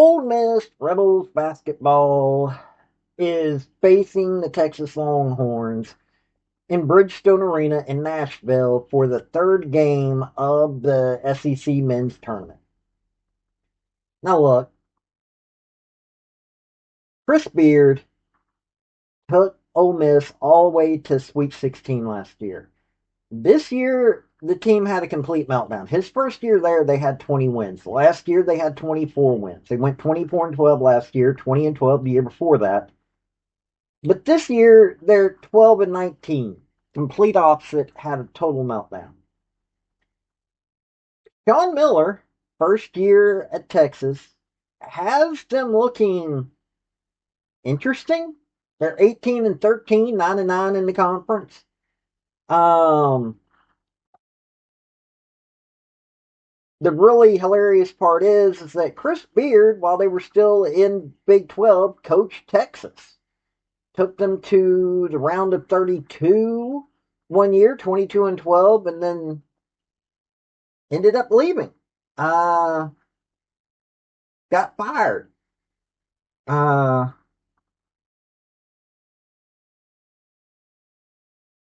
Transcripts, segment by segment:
Ole Miss Rebels basketball is facing the Texas Longhorns in Bridgestone Arena in Nashville for the third game of the SEC men's tournament. Now look, Chris Beard took Ole Miss all the way to Sweet 16 last year. This year, the team had a complete meltdown. His first year there, they had 20 wins. Last year, they had 24 wins. They went 24-12 last year, 20-12 the year before that. But this year, they're 12-19. Complete opposite, had a total meltdown. Sean Miller, first year at Texas, has them looking interesting. They're 18-13, 9-9 in the conference. The really hilarious part is that Chris Beard, while they were still in Big 12, coached Texas. Took them to the round of 32 one year, 22-12, and then ended up leaving. Got fired. Uh,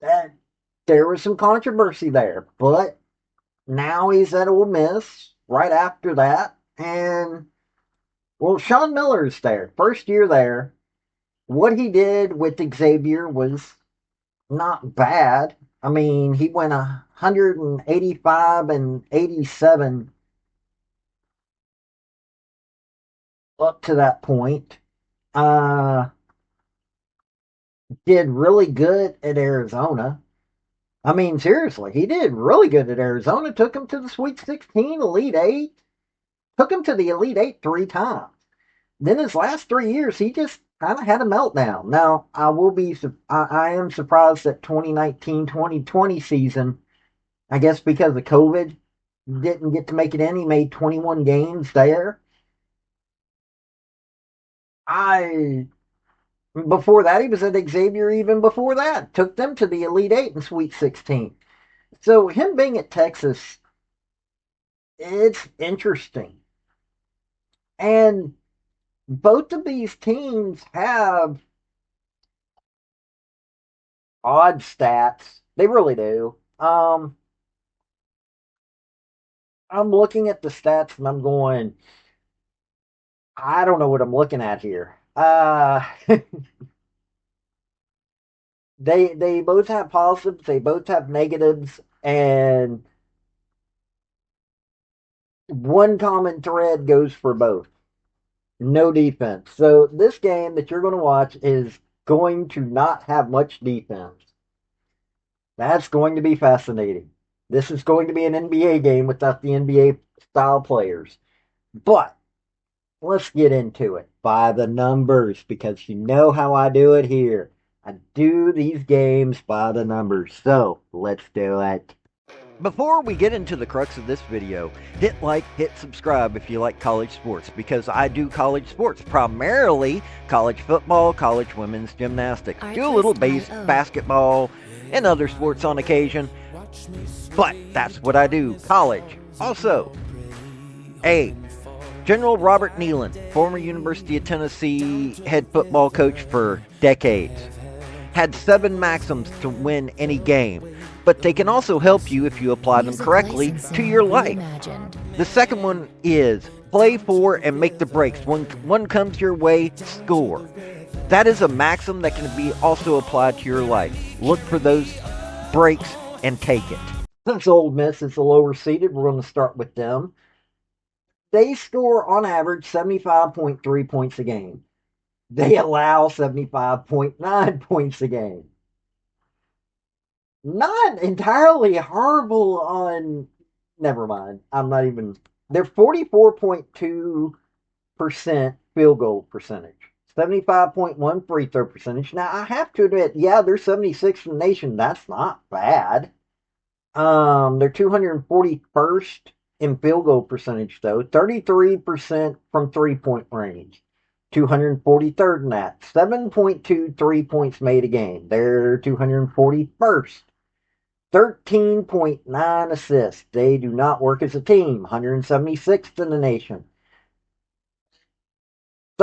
that, there was some controversy there, but now he's at Ole Miss right after that, and well, Sean Miller's there, first year there. What he did with Xavier was not bad. I mean, he went 185-87 up to that point. Uh, did really good at Arizona. I mean, seriously, he did really good at Arizona. Took him to the Sweet 16, Elite Eight. Took him to the Elite Eight 3 times. Then his last 3 years, he just kind of had a meltdown. Now, I am surprised that 2019-2020 season, I guess because of COVID, didn't get to make it in. He made 21 games there. I Before that, he was at Xavier. Even before that, took them to the Elite Eight and Sweet 16. So him being at Texas, it's interesting. And both of these teams have odd stats. They really do. I'm looking at the stats and I'm going, I don't know what I'm looking at here. They both have positives, they both have negatives, and one common thread goes for both. No defense. So this game that you're going to watch is going to not have much defense. That's going to be fascinating. This is going to be an NBA game without the NBA style players. But let's get into it by the numbers because you know how I do it here. I do these games by the numbers. So let's do it. Before we get into the crux of this video, hit like, hit subscribe if you like college sports, because I do college sports, primarily college football, college women's gymnastics, do a little basketball and other sports on occasion, but that's what I do, college. Also, General Robert Neyland, former University of Tennessee head football coach for decades, had 7 maxims to win any game, but they can also help you if you apply them correctly to your life. The second one is play for and make the breaks. When one comes your way, score. That is a maxim that can be also applied to your life. Look for those breaks and take it. Since Ole Miss is the lower seeded, we're going to start with them. They score on average 75.3 points a game. They allow 75.9 points a game. Not entirely horrible on. Never mind. I'm not even. They're 44.2% field goal percentage, 75.1 free throw percentage. Now, I have to admit, yeah, they're 76th in the nation. That's not bad. They're 241st in field goal percentage, though. 33% from 3-point range. 243rd in that. 7.2 3 points made a game. They're 241st. 13.9 assists. They do not work as a team. 176th in the nation.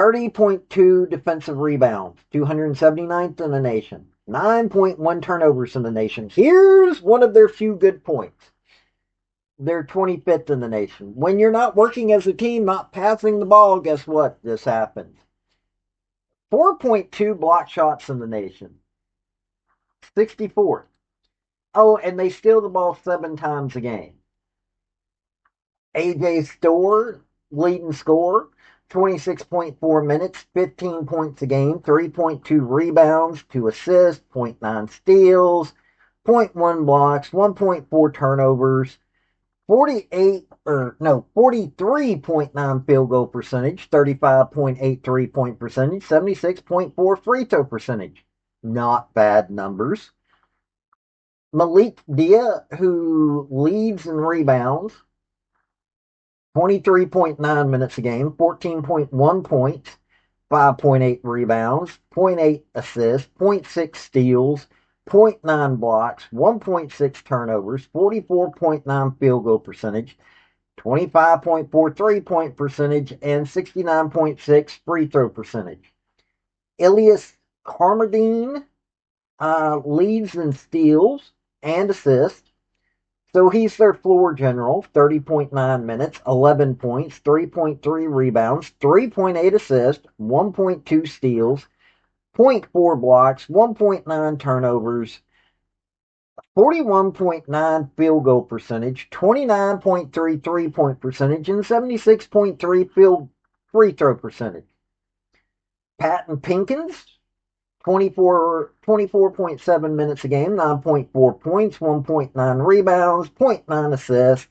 30.2 defensive rebounds, 279th in the nation. 9.1 turnovers in the nation. Here's one of their few good points. They're 25th in the nation. When you're not working as a team, not passing the ball, guess what? This happens. 4.2 block shots in the nation. 64th. Oh, and they steal the ball 7 times a game. AJ Store, leading scorer, 26.4 minutes, 15 points a game, 3.2 rebounds, 2 assists, 0.9 steals, 0.1 blocks, 1.4 turnovers, 43.9 field goal percentage, 35.8 3-point percentage, 76.4 free throw percentage. Not bad numbers. Malik Dia, who leads in rebounds, 23.9 minutes a game, 14.1 points, 5.8 rebounds, zero point 0.8 assists, 0.6 steals, 0.9 blocks, 1.6 turnovers, 44.9 field goal percentage, 25.4 3-point percentage, and 69.6 free throw percentage. Ilias Carmodine leads in steals and assists. So he's their floor general, 30.9 minutes, 11 points, 3.3 rebounds, 3.8 assists, 1.2 steals, zero point 0.4 blocks, 1.9 turnovers, 41.9 field goal percentage, 29.3 3-point percentage, and 76.3 free throw percentage. Patton Pinkins, 24.7 minutes a game, 9.4 points, 1.9 rebounds, 0.9 assists,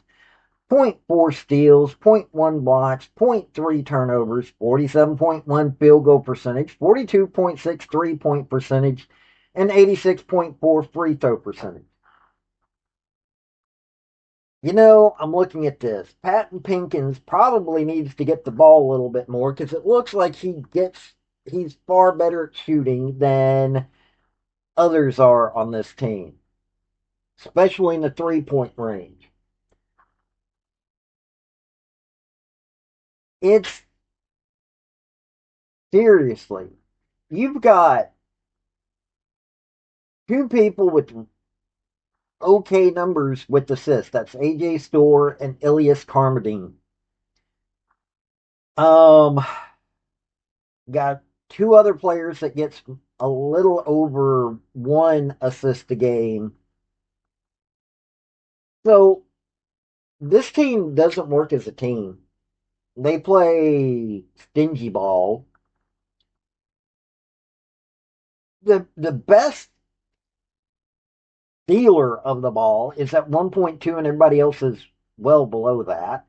0.4 steals, 0.1 blocks, 0.3 turnovers, 47.1 field goal percentage, 42.6 3-point percentage, and 86.4 free throw percentage. You know, I'm looking at this. Patton Pinkins probably needs to get the ball a little bit more because it looks like he's far better at shooting than others are on this team, especially in the 3-point range. It's seriously, you've got two people with okay numbers with assists. That's AJ Store and Ilias Carmodine. Um, got two other players that gets a little over 1 assist a game. So this team doesn't work as a team. They play stingy ball. The best stealer of the ball is at 1.2, and everybody else is well below that.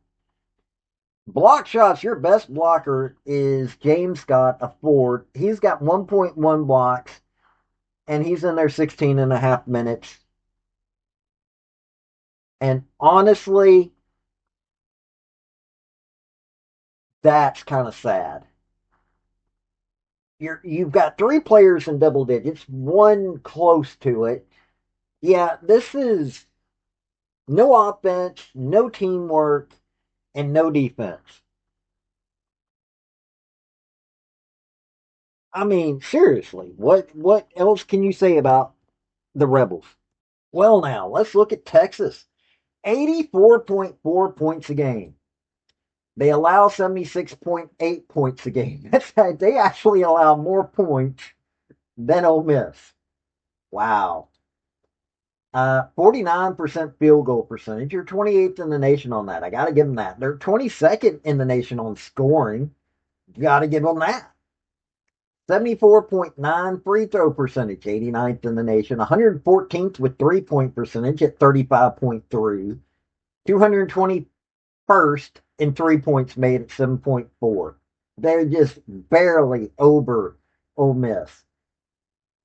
Block shots, your best blocker is James Scott of Ford. He's got 1.1 blocks, and he's in there 16 and a half minutes. And honestly, that's kind of sad. You've got 3 players in double digits, one close to it. Yeah, this is no offense, no teamwork, and no defense. I mean, seriously, what else can you say about the Rebels? Well, now let's look at Texas. 84.4 points a game. They allow 76.8 points a game. They actually allow more points than Ole Miss. Wow. 49% field goal percentage. You're 28th in the nation on that. I got to give them that. They're 22nd in the nation on scoring. Got to give them that. 74.9 free throw percentage, 89th in the nation. 114th with 3-point percentage at 35.3. 221st in 3 points made at 7.4. They're just barely over Ole Miss.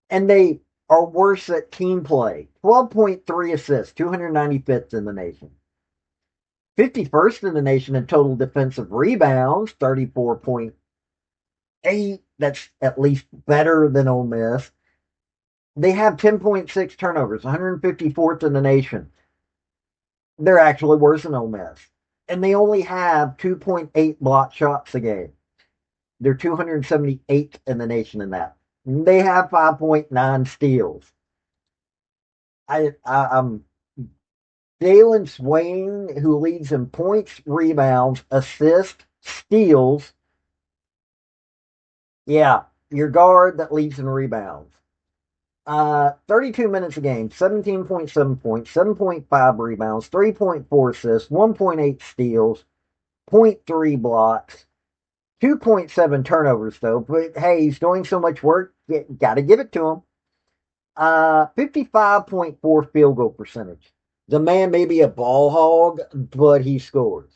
And they are worse at team play. 12.3 assists, 295th in the nation. 51st in the nation in total defensive rebounds, 34.8. That's at least better than Ole Miss. They have 10.6 turnovers, 154th in the nation. They're actually worse than Ole Miss. And they only have 2.8 block shots a game. They're 278th in the nation in that. They have 5.9 steals. I'm Jalen Swain, who leads in points, rebounds, assists, steals. Yeah, your guard that leads in rebounds. 32 minutes a game, 17.7 points, 7.5 rebounds, 3.4 assists, 1.8 steals, zero point 0.3 blocks, 2.7 turnovers, though. But hey, he's doing so much work, got to give it to him. 55.4 field goal percentage. The man may be a ball hog, but he scores.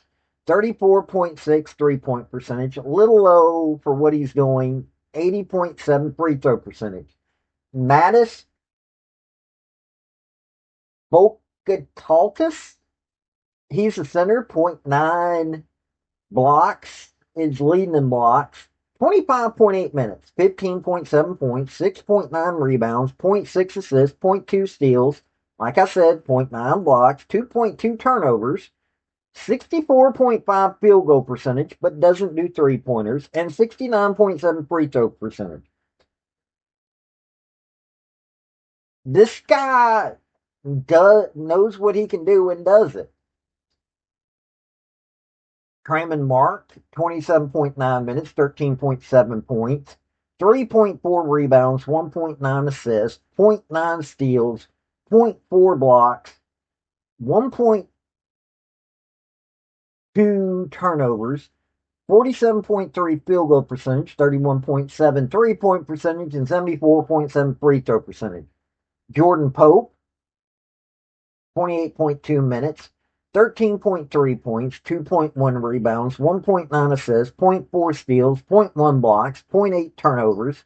34.6 3-point percentage, a little low for what he's doing. 80.7 free throw percentage. Mattis Volkataltis, he's a center, point 0.9 blocks, is leading in blocks. 25.8 minutes, 15.7 points, 6.9 rebounds, zero point 0.6 assists, zero point 0.2 steals. Like I said, zero point 0.9 blocks, 2.2 turnovers, 64.5 field goal percentage, but doesn't do three pointers, and 69.7 free throw percentage. This guy knows what he can do and does it. Trammon Mark, 27.9 minutes, 13.7 points, 3.4 rebounds, 1.9 assists, zero point 0.9 steals, 0.4 blocks, 1.2 turnovers, 47.3 field goal percentage, 31.7 3-point percentage, and 74.7 free throw percentage. Jordan Pope, 28.2 minutes, 13.3 points, 2.1 rebounds, 1.9 assists, zero point 0.4 steals, 0.1 blocks, 0.8 turnovers,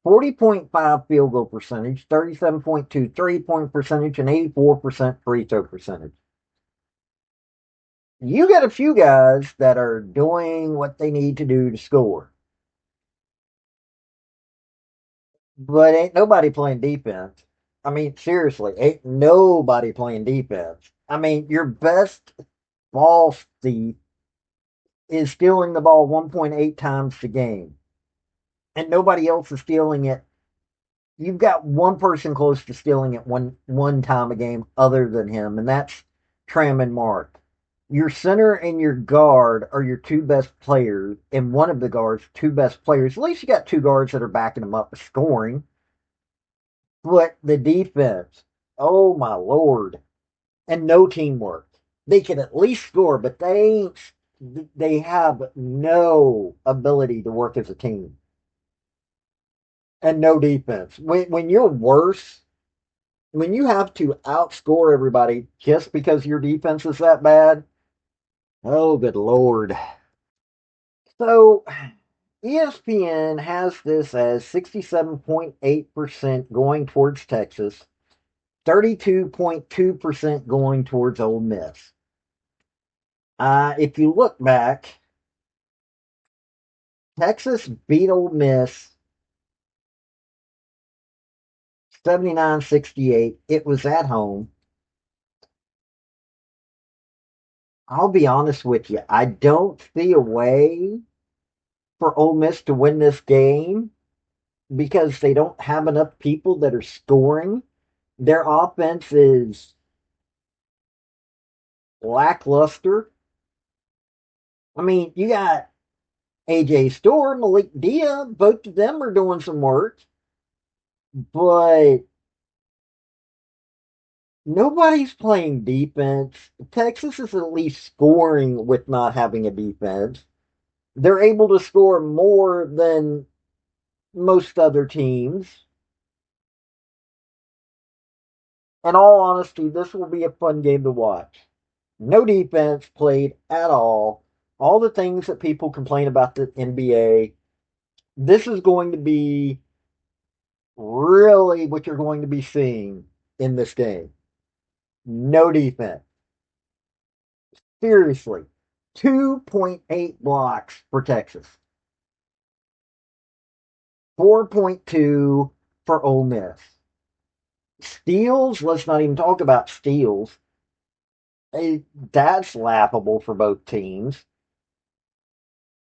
40.5 field goal percentage, 37.2 3-point percentage, and 84% free throw percentage. You got a few guys that are doing what they need to do to score. But ain't nobody playing defense. I mean, seriously, ain't nobody playing defense. I mean, your best ball thief is stealing the ball 1.8 times a game, and nobody else is stealing it. You've got one person close to stealing it one time a game other than him, and that's Tram and Mark. Your center and your guard are your two best players, and one of the guards, two best players. At least you got two guards that are backing them up with scoring. But the defense, oh my lord, and no teamwork. They can at least score, but they have no ability to work as a team and no defense. When you're worse, when you have to outscore everybody just because your defense is that bad, oh good lord. So ESPN has this as 67.8% going towards Texas, 32.2% going towards Ole Miss. If you look back, Texas beat Ole Miss 79-68. It was at home. I'll be honest with you. I don't see a way for Ole Miss to win this game because they don't have enough people that are scoring. Their offense is lackluster. I mean, you got AJ Storr, Malik Dia, both of them are doing some work, but nobody's playing defense. Texas is at least scoring with not having a defense. They're able to score more than most other teams. In all honesty, this will be a fun game to watch. No defense played at all. All the things that people complain about the NBA. This is going to be really what you're going to be seeing in this game. No defense. Seriously. 2.8 blocks for Texas. 4.2 for Ole Miss. Steals, let's not even talk about steals. That's laughable for both teams.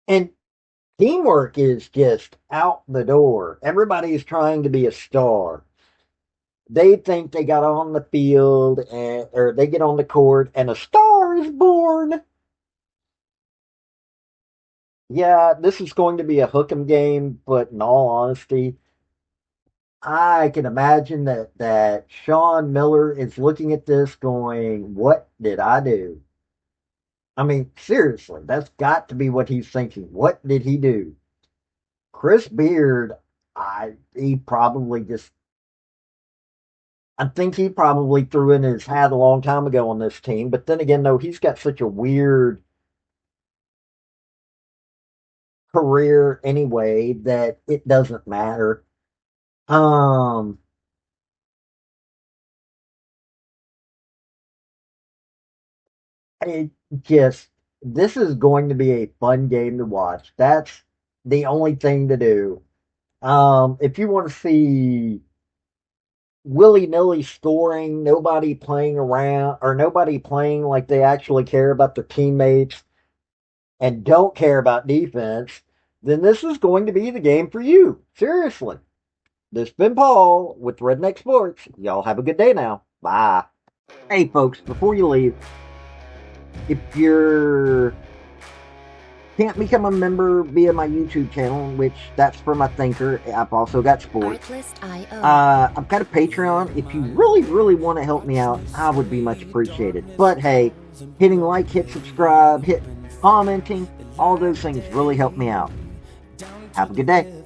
And Teamwork is just out the door. Everybody's trying to be a star. They think they got on the field or they get on the court and a star is born. Yeah, this is going to be a hook'em game, but in all honesty, I can imagine that Sean Miller is looking at this going, "What did I do?" I mean, seriously, that's got to be what he's thinking. What did he do? Chris Beard, he probably just I think he probably threw in his hat a long time ago on this team. But then again, though, he's got such a weird career anyway that it doesn't matter. Um, it just this is going to be a fun game to watch. That's the only thing to do. If you want to see willy nilly scoring, nobody playing around or nobody playing like they actually care about their teammates and don't care about defense, then this is going to be the game for you. Seriously. This has been Paul with Redneck Sports. Y'all have a good day now. Bye. Hey, folks, before you leave, if you're can't become a member via my YouTube channel, which that's for my thinker. I've also got sports. I've got a Patreon. If you really, really want to help me out, I would be much appreciated. But hey, hitting like, hit subscribe, hit commenting, all those things really help me out. Have a good day.